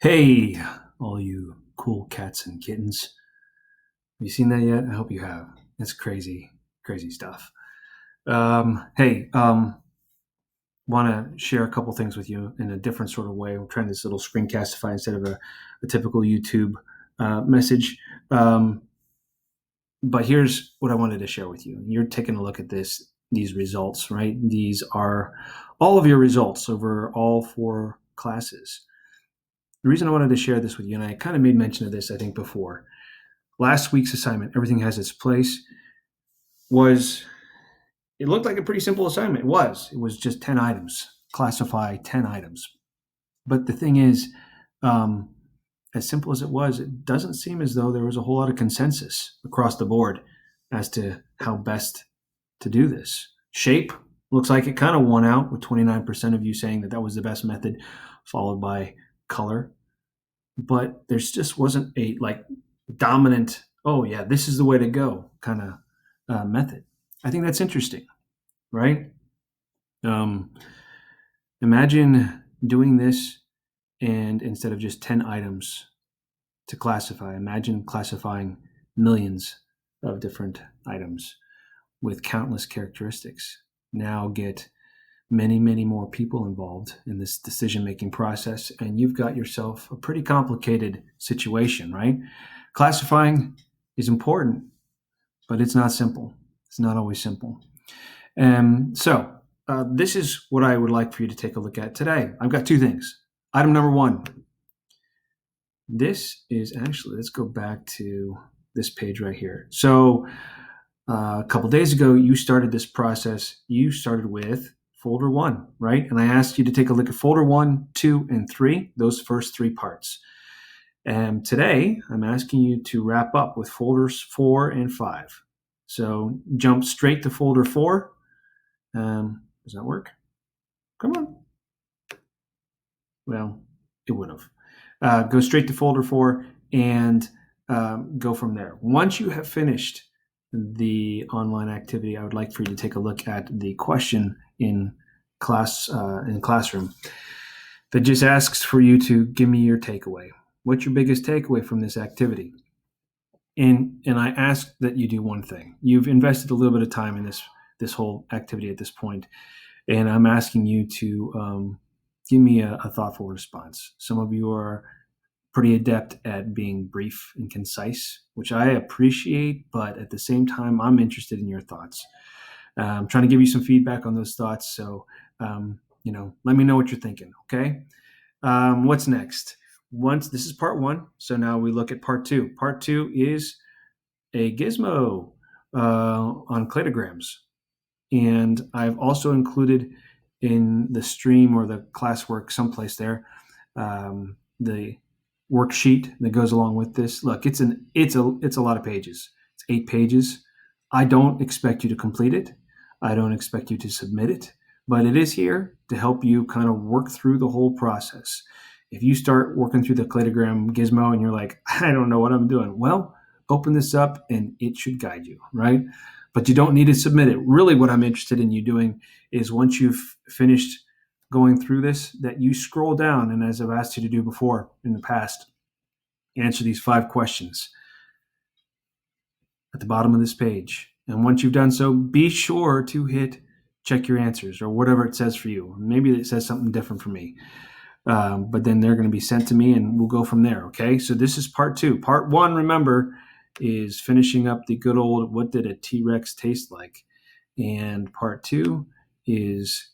Hey, all you cool cats and kittens. Have you seen that yet? I hope you have. It's crazy, crazy stuff. Hey, want to share a couple things with you in a different sort of way. We're trying this little screencastify instead of a typical YouTube message. Um, but here's what I wanted to share with you. You're taking a look at these results, right? These are all of your results over all four classes. The reason I wanted to share this with you, and I kind of made mention of this, I think, before, last week's assignment, Everything Has Its Place, was it looked like a pretty simple assignment. It was just 10 items, classify 10 items. But the thing is, um, as simple as it doesn't seem as though there was a whole lot of consensus across the board as to how best to do this. Shape looks like it kind of won out, with 29% of you saying that that was the best method, followed by color. But there's just wasn't a dominant, oh yeah, this is the way to go kind of method. I think that's interesting, right? Um, Imagine doing this, and instead of just 10 items to classify, imagine classifying millions of different items with countless characteristics. Now get many, many more people involved in this decision making process, and you've got yourself a pretty complicated situation, right? Classifying is important, but it's not simple. It's not always simple. So, this is what I would like for you to take a look at today. I've got two things. Item number one. This is actually, let's go back to this page right here. So, a couple days ago, you started this process. You started with folder one, right? And I asked you to take a look at folder 1, 2, and 3, those first three parts. And today, I'm asking you to wrap up with folders 4 and 5. So jump straight to folder 4. Does that work? Come on. Well, it would have. Go straight to folder 4 and go from there. Once you have finished the online activity, I would like for you to take a look at the question in classroom that just asks for you to give me your takeaway. What's your biggest takeaway from this activity? And I ask that you do one thing. You've invested a little bit of time in this whole activity at this point, and I'm asking you to give me a thoughtful response. Some of you are pretty adept at being brief and concise, which I appreciate, but at the same time, I'm interested in your thoughts. I'm trying to give you some feedback on those thoughts, so let me know what you're thinking. Okay, what's next? This is part one, so now we look at part two. Part two is a gizmo on cladograms, and I've also included in the stream or the classwork someplace there the worksheet that goes along with this. Look, it's a lot of pages. It's 8 pages. I don't expect you to complete it. I don't expect you to submit it, but it is here to help you kind of work through the whole process. If you start working through the cladogram gizmo and you're like, I don't know what I'm doing, well, open this up and it should guide you, right? But you don't need to submit it. Really, what I'm interested in you doing is, once you've finished going through this, that you scroll down, and as I've asked you to do before in the past, answer these 5 questions at the bottom of this page. And once you've done so, be sure to hit check your answers or whatever it says for you. Maybe it says something different for me. But then they're going to be sent to me and we'll go from there. Okay. So this is part 2. Part 1, remember, is finishing up the good old, what did a T-Rex taste like? And part 2 is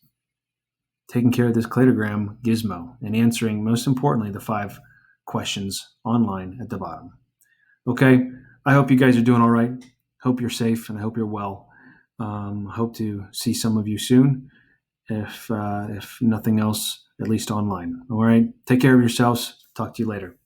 taking care of this cladogram gizmo and answering, most importantly, the 5 questions online at the bottom. Okay. I hope you guys are doing all right. Hope you're safe, and I hope you're well. Hope to see some of you soon, if nothing else, at least online. All right. Take care of yourselves. Talk to you later.